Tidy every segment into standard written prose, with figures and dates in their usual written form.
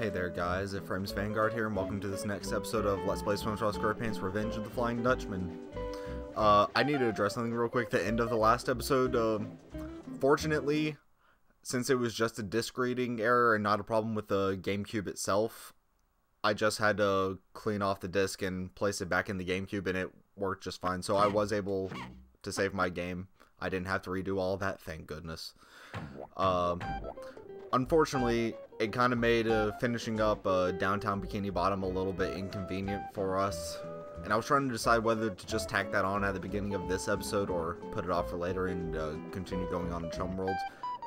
Hey there guys, Ephraim's Vanguard here, and welcome to this next episode of Let's Play SpongeBob SquarePants Revenge of the Flying Dutchman. I need to address something real quick. The end of the last episode, fortunately, since it was just a disc reading error and not a problem with the GameCube itself, I just had to clean off the disc and place it back in the GameCube, and it worked just fine. So I was able to save my game. I didn't have to redo all of that, thank goodness. Unfortunately, it kind of made finishing up downtown Bikini Bottom a little bit inconvenient for us. And I was trying to decide whether to just tack that on at the beginning of this episode or put it off for later and continue going on to Chum World.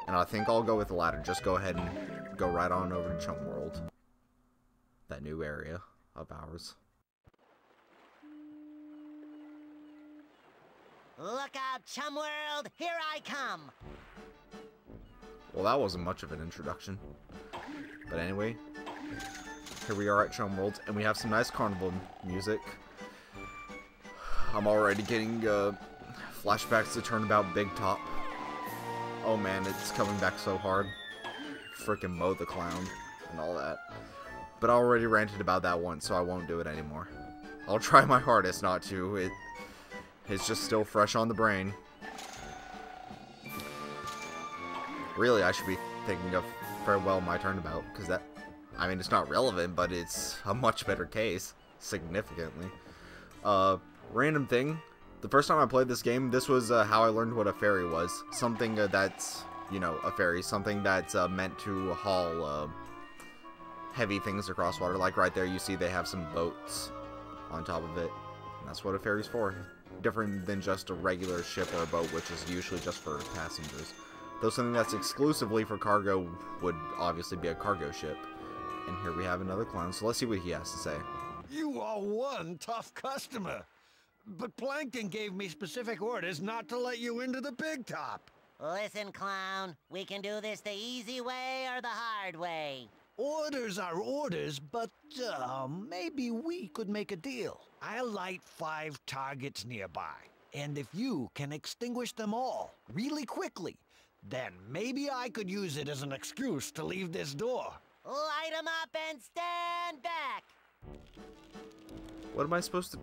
And I think I'll go with the latter. Just go ahead and go right on over to Chum World. That new area of ours. Look out, Chum World! Here I come! Well, that wasn't much of an introduction. But anyway, here we are at Chum World, and we have some nice carnival music. I'm already getting flashbacks to Turnabout Big Top. Oh man, it's coming back so hard. Frickin' Mow the Clown and all that. But I already ranted about that once, so I won't do it anymore. I'll try my hardest not to. It's just still fresh on the brain. Really, I should be thinking of Farewell My Turnabout, because that, I mean, it's not relevant, but it's a much better case, significantly. Random thing, the first time I played this game, this was how I learned what a ferry was. Something that's, you know, a ferry, something that's meant to haul heavy things across water. Like right there, you see they have some boats on top of it, and that's what a ferry's for. Different than just a regular ship or a boat, which is usually just for passengers. Though something that's exclusively for cargo would obviously be a cargo ship. And here we have another clown, so let's see what he has to say. You are one tough customer. But Plankton gave me specific orders not to let you into the big top. Listen, clown, we can do this the easy way or the hard way. Orders are orders, but maybe we could make a deal. I'll light 5 targets nearby, and if you can extinguish them all really quickly, then maybe I could use it as an excuse to leave this door. Light 'em up and stand back! What am I supposed to...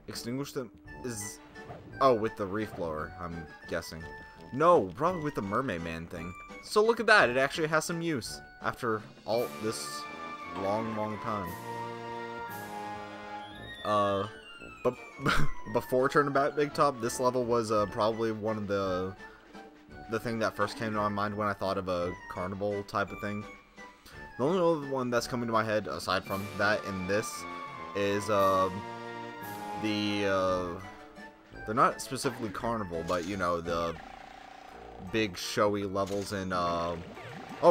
extinguish them? Oh, with the reef blower, I'm guessing. No, probably with the Mermaid Man thing. So look at that, it actually has some use. After all this long time. But before Turnabout Big Top, this level was probably one of the thing that first came to my mind when I thought of a carnival type of thing. The only other one that's coming to my head, aside from that and this, is they're not specifically carnival, but you know, the big showy levels in oh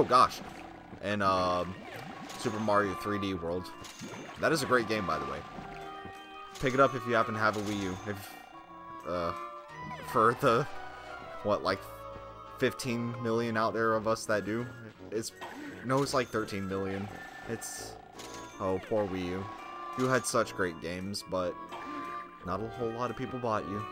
gosh, in Super Mario 3D World. That is a great game, by the way. Pick it up if you happen to have a Wii U. If for the what, like 15 million out there of us that do. It's like 13 million. It's, oh, poor Wii U. You had such great games, but not a whole lot of people bought you.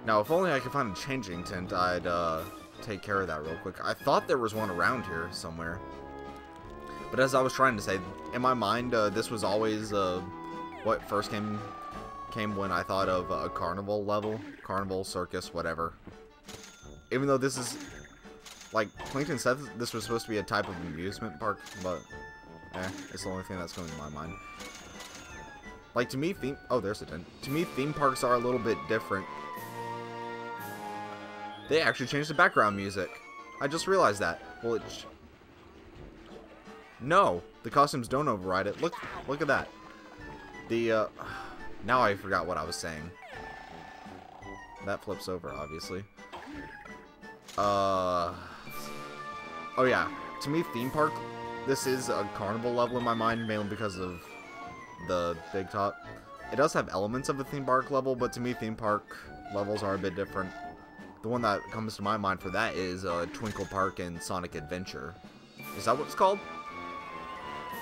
Now, if only I could find a changing tent, I'd take care of that real quick. I thought there was one around here somewhere. But as I was trying to say, in my mind, this was always what first came when I thought of a carnival level. Carnival, circus, whatever. Even though this is, like, Plankton said this was supposed to be a type of amusement park, but, it's the only thing that's going to my mind. Like, to me, oh, there's a tent. To me, theme parks are a little bit different. They actually changed the background music. I just realized that. Well, no, the costumes don't override it. Look at that. The, now I forgot what I was saying. That flips over, obviously. Oh yeah, to me, theme park, this is a carnival level in my mind, mainly because of the Big Top. It does have elements of a theme park level, but to me, theme park levels are a bit different. The one that comes to my mind for that is Twinkle Park and Sonic Adventure. Is that what it's called?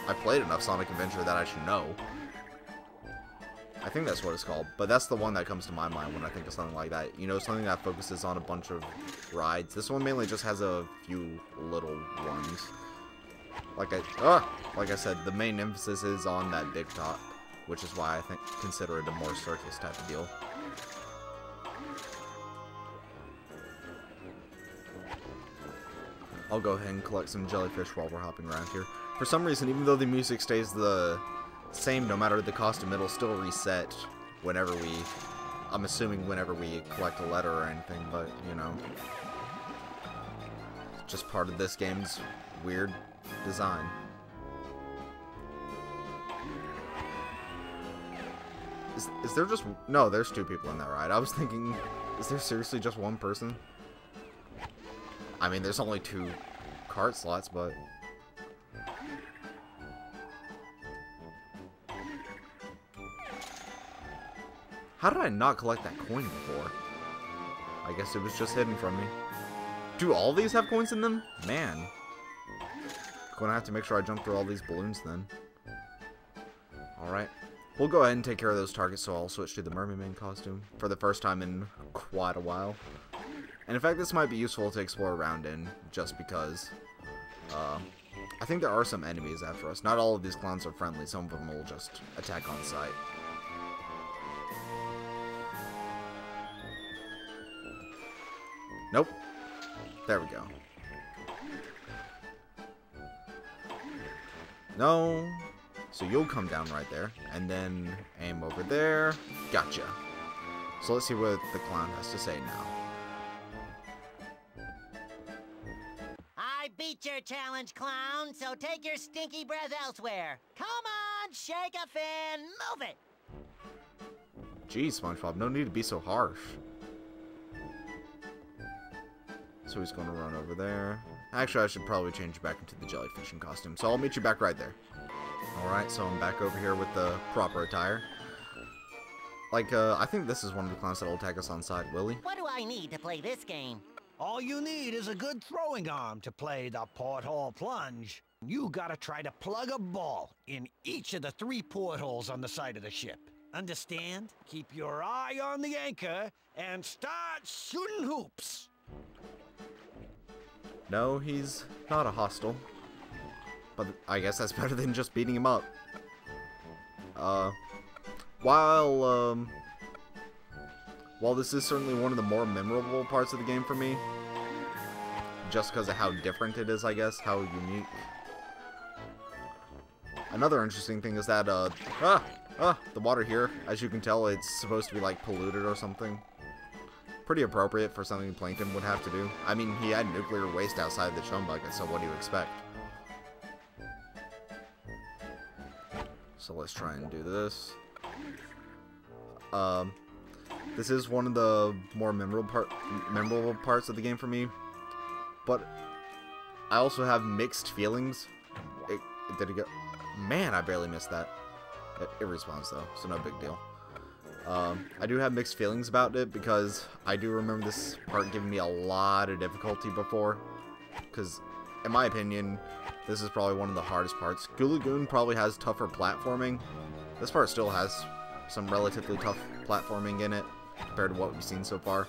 I played enough Sonic Adventure that I should know. I think that's what it's called, but that's the one that comes to my mind when I think of something like that. You know, something that focuses on a bunch of rides. This one mainly just has a few little ones. Like I said, the main emphasis is on that big top, which is why I consider it a more circus type of deal. I'll go ahead and collect some jellyfish while we're hopping around here. For some reason, even though the music stays the same no matter the costume, it'll still reset whenever I'm assuming whenever we collect a letter or anything, but, you know, just part of this game's weird design. Is there just... No, there's two people in that ride. I was thinking, is there seriously just one person? I mean, there's only 2 cart slots, but... How did I not collect that coin before? I guess it was just hidden from me. Do all these have coins in them? Man. Gonna have to make sure I jump through all these balloons then. Alright. We'll go ahead and take care of those targets, so I'll switch to the Mermaid Man costume for the first time in quite a while. And in fact, this might be useful to explore around in, just because I think there are some enemies after us. Not all of these clowns are friendly, some of them will just attack on sight. Nope. There we go. No. So you'll come down right there, and then aim over there. Gotcha. So let's see what the clown has to say now. I beat your challenge, clown, so take your stinky breath elsewhere. Come on, shake a fin, move it. Geez, SpongeBob, no need to be so harsh. So he's going to run over there. Actually, I should probably change back into the jellyfishing costume, so I'll meet you back right there. Alright, so I'm back over here with the proper attire. Like, I think this is one of the clowns that'll attack us on sight, will he? What do I need to play this game? All you need is a good throwing arm to play the porthole plunge. You gotta try to plug a ball in each of the 3 portholes on the side of the ship. Understand? Keep your eye on the anchor and start shooting hoops. No, he's not a hostile. But I guess that's better than just beating him up. While this is certainly one of the more memorable parts of the game for me, just because of how different it is, I guess, how unique. Another interesting thing is that, the water here, as you can tell, it's supposed to be, like, polluted or something. Pretty appropriate for something Plankton would have to do. I mean, he had nuclear waste outside the chum bucket, so what do you expect? So let's try and do this. This is one of the more memorable parts of the game for me, but I also have mixed feelings. Did it go? Man, I barely missed that. It respawns though, so no big deal. I do have mixed feelings about it because I do remember this part giving me a lot of difficulty before. Because, in my opinion, this is probably one of the hardest parts. Goo Lagoon probably has tougher platforming. This part still has some relatively tough platforming in it compared to what we've seen so far.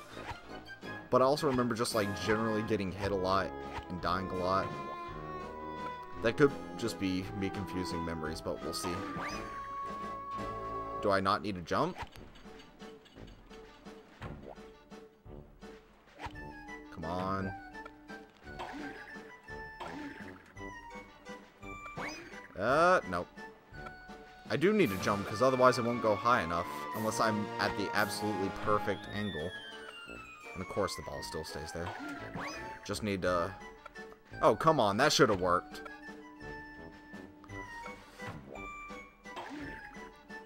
But I also remember just like generally getting hit a lot and dying a lot. That could just be me confusing memories, but we'll see. Do I not need to jump? Come on. Nope. I do need to jump, because otherwise it won't go high enough, unless I'm at the absolutely perfect angle. And of course the ball still stays there. Just need to... Oh, come on, that should have worked.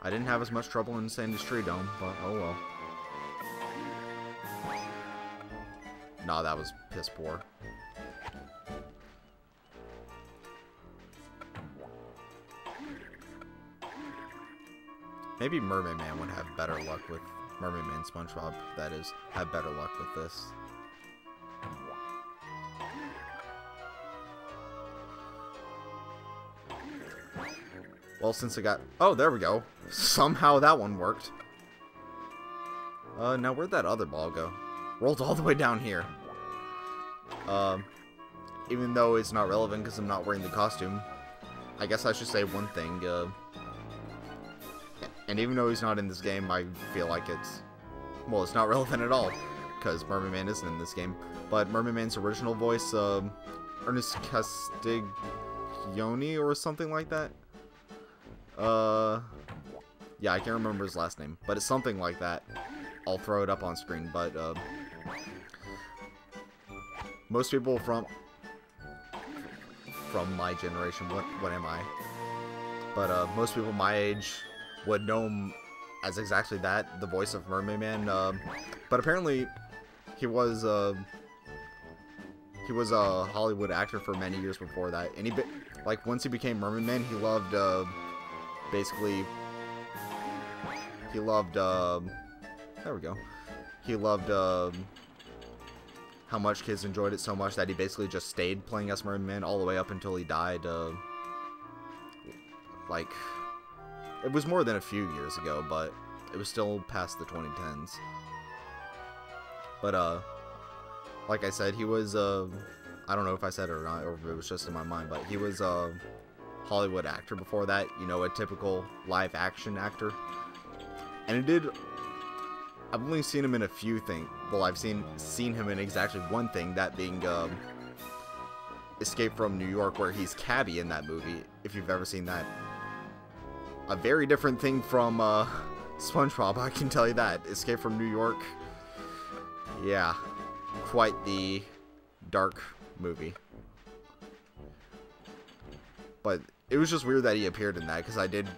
I didn't have as much trouble in Sandy's Tree Dome, but oh well. Nah, that was piss poor. Maybe Mermaid Man would have better luck with... Mermaid Man SpongeBob, that is, have better luck with this. Well, since I got... Oh, there we go. Somehow that one worked. Now where'd that other ball go? Rolled all the way down here. Even though it's not relevant because I'm not wearing the costume, I guess I should say one thing. And even though he's not in this game, I feel like it's... Well, it's not relevant at all, because Mermaid Man isn't in this game. But Mermaid Man's original voice, Ernest Castiglione or something like that. Yeah, I can't remember his last name, but it's something like that. I'll throw it up on screen, but, most people from my generation, what am I? But, most people my age would know him as exactly that, the voice of Mermaid Man, but apparently he was a Hollywood actor for many years before that, and like, once he became Mermaid Man, he loved, basically, he loved, there we go, he loved, how much kids enjoyed it so much that he basically just stayed playing as Mermaid Man all the way up until he died, like, it was more than a few years ago, but it was still past the 2010s. But, like I said, he was, I don't know if I said it or not, or if it was just in my mind, but he was a Hollywood actor before that, you know, a typical live action actor. And I've only seen him in a few things. Well, I've seen him in exactly one thing, that being, Escape from New York, where he's Cabby in that movie, if you've ever seen that. A very different thing from, SpongeBob, I can tell you that. Escape from New York. Yeah. Quite the dark movie. But it was just weird that he appeared in that, because I did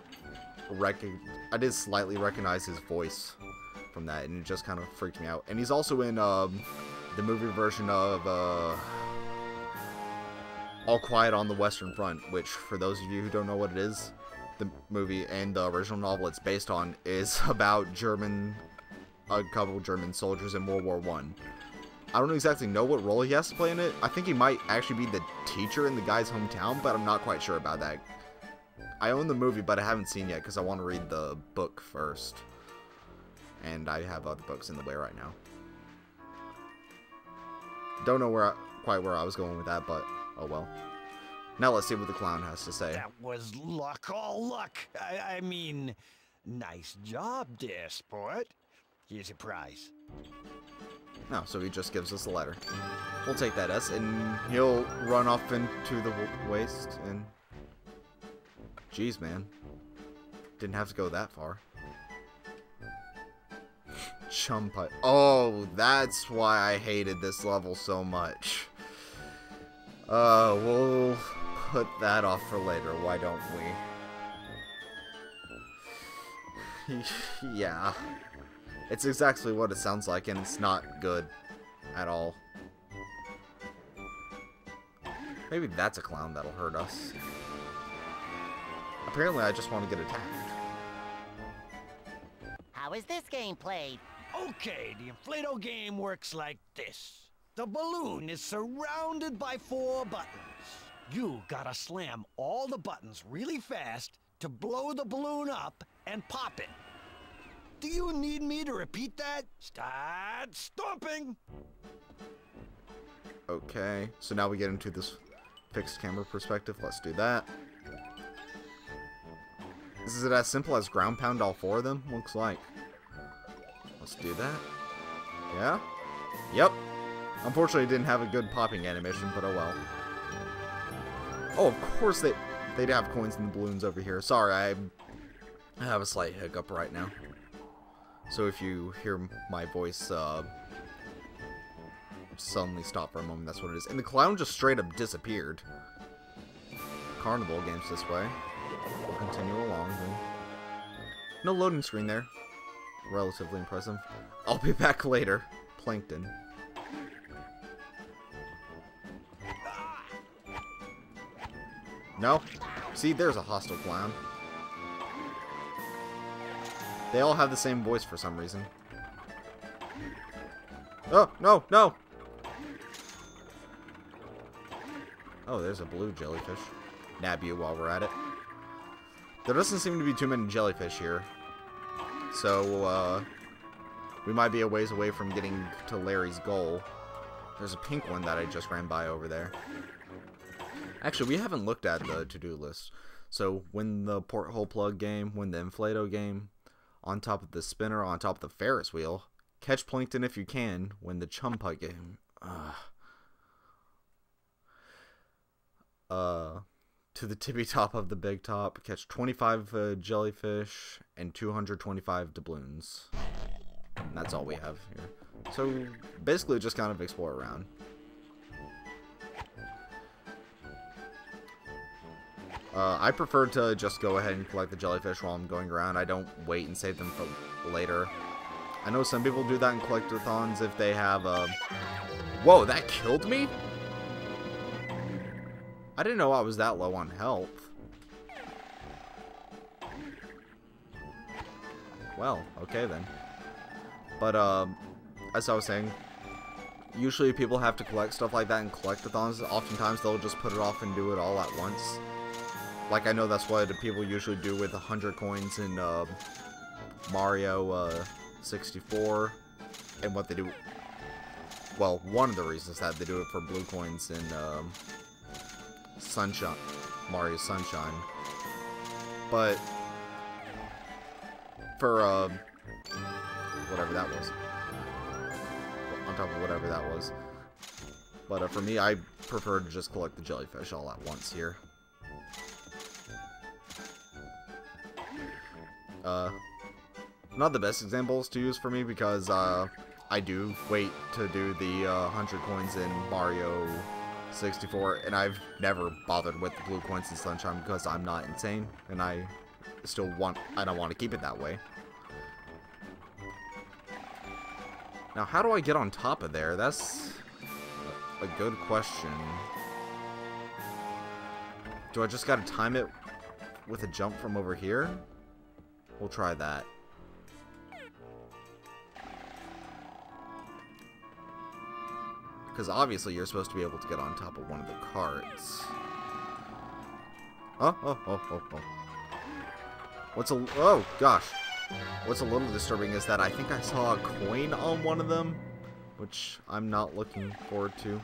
slightly recognize his voice from that, and it just kind of freaked me out. And he's also in, the movie version of, All Quiet on the Western Front, which, for those of you who don't know what it is, the movie and the original novel it's based on is about a couple German soldiers in World War I. I don't exactly know what role he has to play in it. I think he might actually be the teacher in the guy's hometown, but I'm not quite sure about that. I own the movie, but I haven't seen it yet because I want to read the book first. And I have other books in the way right now. Don't know quite where I was going with that, but oh well. Now let's see what the clown has to say. That was luck, all luck. I mean, nice job, dear sport. Here's your prize. No, so he just gives us a letter. We'll take that S, and he'll run off into the waste, and... Jeez, man. Didn't have to go that far. Chum pipe. Oh, that's why I hated this level so much. We'll put that off for later, why don't we? Yeah. It's exactly what it sounds like, and it's not good at all. Maybe that's a clown that'll hurt us. Apparently, I just want to get attacked. How is this game played? Okay, the Inflato game works like this. The balloon is surrounded by 4 buttons. You gotta slam all the buttons really fast to blow the balloon up and pop it. Do you need me to repeat that? Start stomping! Okay, so now we get into this fixed camera perspective. Let's do that. Is it as simple as ground pound all 4 of them? Looks like. Let's do that. Yeah? Yep. Unfortunately, it didn't have a good popping animation, but oh well. Oh, of course they'd have coins in the balloons over here. Sorry, I have a slight hiccup right now. So if you hear my voice suddenly stop for a moment, that's what it is. And the clown just straight up disappeared. Carnival Games this way. We'll continue along then. No loading screen there. Relatively impressive. I'll be back later. Plankton. No? See, there's a hostile clown. They all have the same voice for some reason. Oh, no, no! Oh, there's a blue jellyfish. Nab you while we're at it. There doesn't seem to be too many jellyfish here. So, we might be a ways away from getting to Larry's goal. There's a pink one that I just ran by over there. Actually, we haven't looked at the to-do list. So, win the porthole plug game, win the Inflato game, on top of the spinner, on top of the Ferris wheel, catch Plankton if you can, win the Chum Putt game. To the tippy top of the big top, catch 25 jellyfish and 225 doubloons. And that's all we have here. So basically just kind of explore around. I prefer to just go ahead and collect the jellyfish while I'm going around. I don't wait and save them for later. I know some people do that in collectathons if they have Whoa, that killed me? I didn't know I was that low on health. Well, okay then. But, as I was saying, usually people have to collect stuff like that in collectathons. Oftentimes they'll just put it off and do it all at once. Like, I know that's what people usually do with 100 coins in Mario 64. And what they do... Well, one of the reasons that they do it for blue coins in Sunshine, Mario Sunshine. But for whatever that was, on top of whatever that was. But for me, I prefer to just collect the jellyfish all at once here. Not the best examples to use for me because I do wait to do the 100 coins in Mario 64, and I've never bothered with the blue coins in Sunshine because I'm not insane, and I don't want to keep it that way. Now, how do I get on top of there? That's a good question. Do I just gotta time it with a jump from over here? We'll try that. Because obviously you're supposed to be able to get on top of one of the carts. Oh. Oh, gosh. What's a little disturbing is that I think I saw a coin on one of them, which I'm not looking forward to.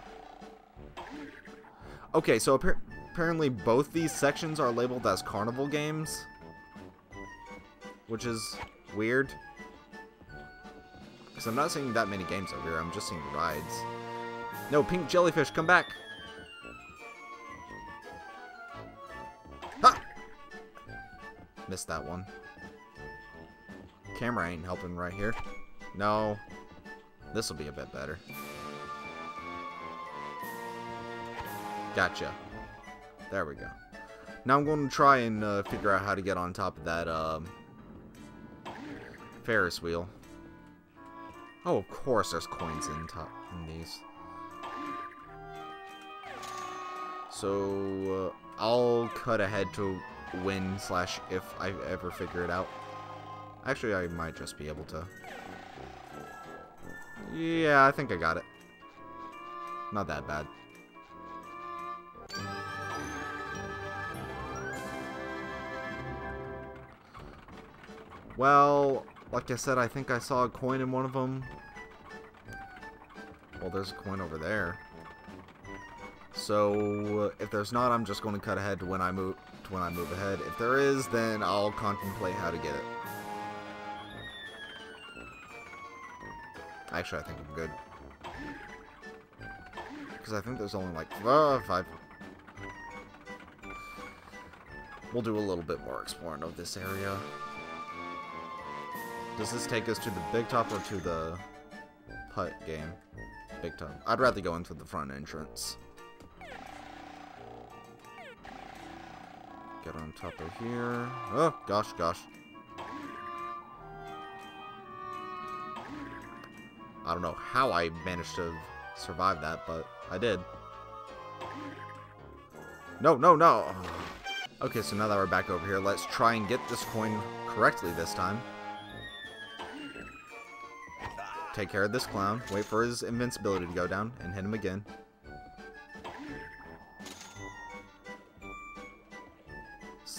Okay, so apparently both these sections are labeled as Carnival Games, which is weird. Because I'm not seeing that many games over here, I'm just seeing rides. No, pink jellyfish, come back! Ha! Missed that one. Camera ain't helping right here. No. This'll be a bit better. Gotcha. There we go. Now I'm going to try and figure out how to get on top of that Ferris wheel. Oh, of course there's coins in these. So, I'll cut ahead to win / if I ever figure it out. Actually, I might just be able to. Yeah, I think I got it. Not that bad. Well, like I said, I think I saw a coin in one of them. Well, there's a coin over there. So, if there's not, I'm just going to cut ahead to when I move ahead. If there is, then I'll contemplate how to get it. Actually, I think I'm good. Because I think there's only like 5. We'll do a little bit more exploring of this area. Does this take us to the big top or to the putt game? Big top. I'd rather go into the front entrance. Get on top of here. Oh, gosh. I don't know how I managed to survive that, but I did. No. Okay, so now that we're back over here, let's try and get this coin correctly this time. Take care of this clown. Wait for his invincibility to go down and hit him again.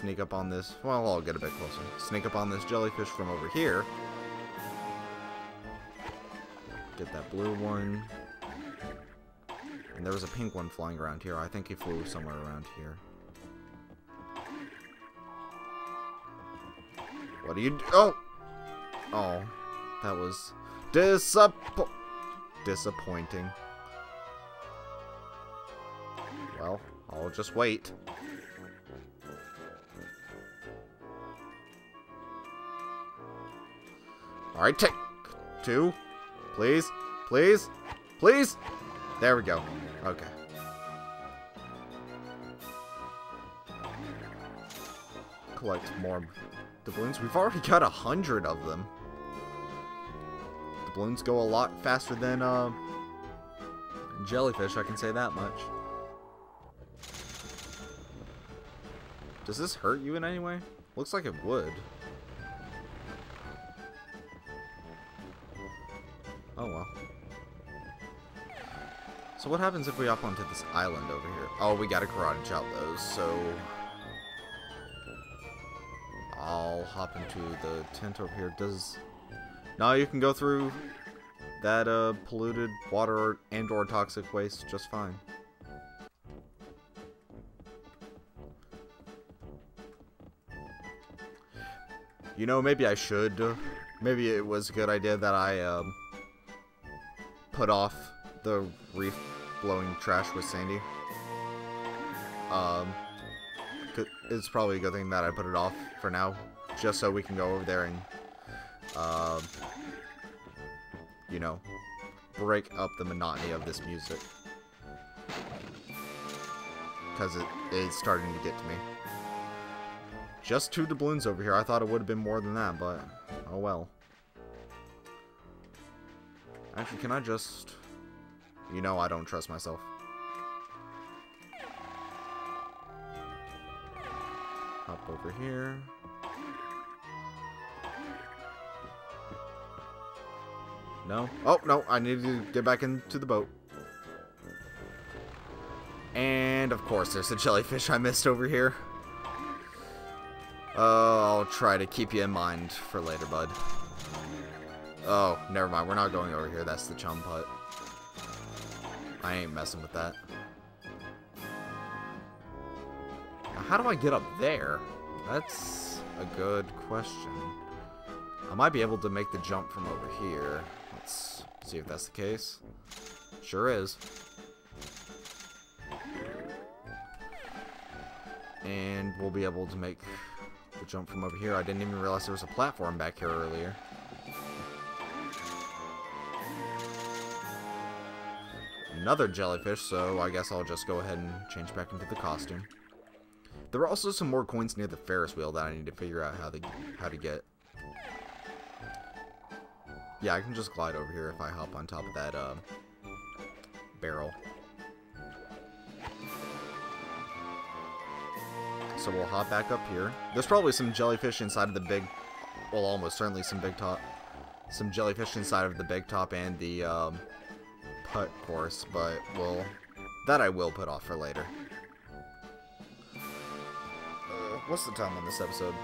sneak up on this. Well, I'll get a bit closer. Sneak up on this jellyfish from over here. Get that blue one. And there was a pink one flying around here. I think he flew somewhere around here. What do you do? Oh! Oh, that was disappointing. Well, I'll just wait. Alright, take 2. Please, please, please! There we go. Okay. Collect more doubloons. We've already got 100 of them. Doubloons go a lot faster than jellyfish, I can say that much. Does this hurt you in any way? Looks like it would. Oh well. So what happens if we hop onto this island over here? Oh, we gotta karate chop those, so I'll hop into the tent over here. No, you can go through that polluted water and or toxic waste just fine. You know, maybe I should. Maybe it was a good idea that I put off the reef blowing trash with Sandy. It's probably a good thing that I put it off for now, just so we can go over there and, you know, break up the monotony of this music. Because it's starting to get to me. Just 2 doubloons over here. I thought it would have been more than that, but oh well. Actually, can I just... You know I don't trust myself. Hop over here. No? Oh, no. I need to get back into the boat. And, of course, there's a jellyfish I missed over here. I'll try to keep you in mind for later, bud. Oh, never mind. We're not going over here. That's the chum putt. I ain't messing with that. Now, how do I get up there? That's a good question. I might be able to make the jump from over here. Let's see if that's the case. Sure is. And we'll be able to make the jump from over here. I didn't even realize there was a platform back here earlier. Another jellyfish, so I guess I'll just go ahead and change back into the costume. There are also some more coins near the Ferris wheel that I need to figure out how to get. Yeah, I can just glide over here if I hop on top of that barrel. So we'll hop back up here. There's probably some jellyfish inside of the big... Well, almost certainly some big top. Some jellyfish inside of the big top and the putt course, but that I will put off for later. What's the time on this episode?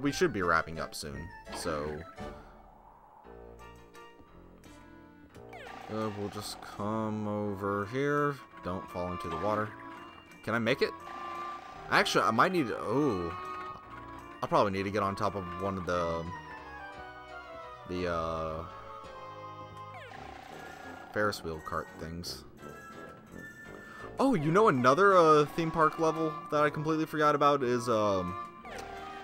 We should be wrapping up soon, so... we'll just come over here. Don't fall into the water. Can I make it? Actually, I might need to... Oh. I'll probably need to get on top of one of the Ferris wheel cart things. Oh, you know another theme park level that I completely forgot about is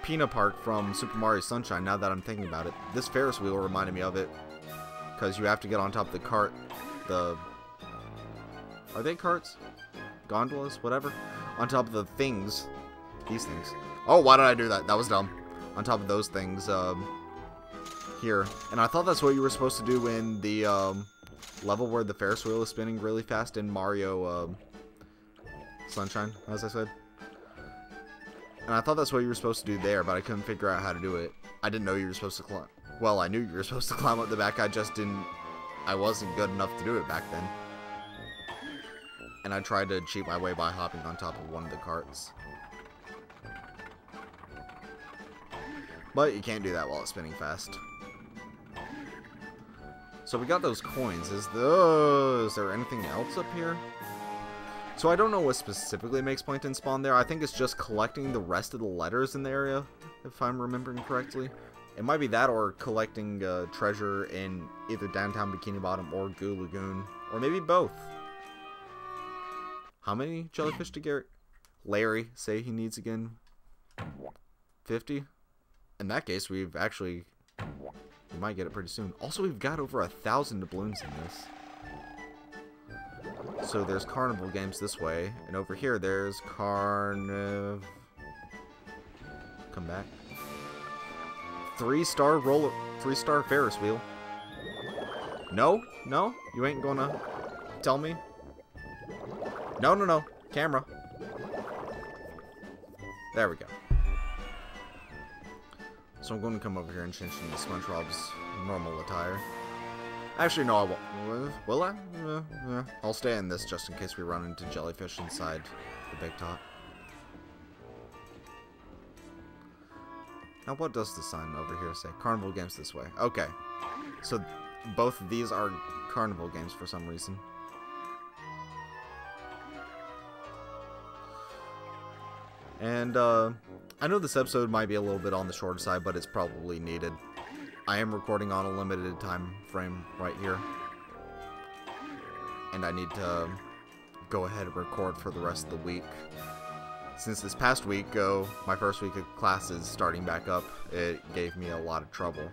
Peanut Park from Super Mario Sunshine, now that I'm thinking about it. This Ferris wheel reminded me of it. Because you have to get on top of the cart. Are they carts? Gondolas? Whatever. On top of the things. These things. Oh, why did I do that? That was dumb. On top of those things, here. And I thought that's what you were supposed to do in the, level where the Ferris wheel is spinning really fast in Mario, Sunshine, as I said. And I thought that's what you were supposed to do there, but I couldn't figure out how to do it. I didn't know you were supposed to climb. Well, I knew you were supposed to climb up the back, I just didn't... I wasn't good enough to do it back then. and I tried to cheat my way by hopping on top of one of the carts. But you can't do that while it's spinning fast. So we got those coins. Is there anything else up here? So I don't know what specifically makes Plankton spawn there. I think it's just collecting the rest of the letters in the area, if I'm remembering correctly. It might be that, or collecting treasure in either downtown Bikini Bottom or Goo Lagoon, or maybe both. How many jellyfish did Larry say he needs again? 50? In that case, we might get it pretty soon. Also, we've got over 1,000 doubloons in this. So there's Carnival Games this way, and over here there's Come back. 3-star Ferris Wheel. No, you ain't gonna tell me. No, camera. There we go. So I'm going to come over here and change into SpongeBob's normal attire. Actually, no, I won't. Will I? I'll stay in this just in case we run into Jellyfish inside the big top. Now, what does the sign over here say? Carnival Games this way. Okay. So, both of these are Carnival Games for some reason. And, I know this episode might be a little bit on the short side, but it's probably needed. I am recording on a limited time frame right here. And I need to go ahead and record for the rest of the week. Since this past week, my first week of classes starting back up, it gave me a lot of trouble.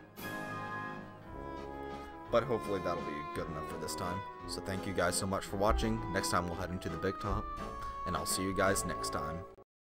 But hopefully that'll be good enough for this time. So thank you guys so much for watching. Next time we'll head into the big top. And I'll see you guys next time.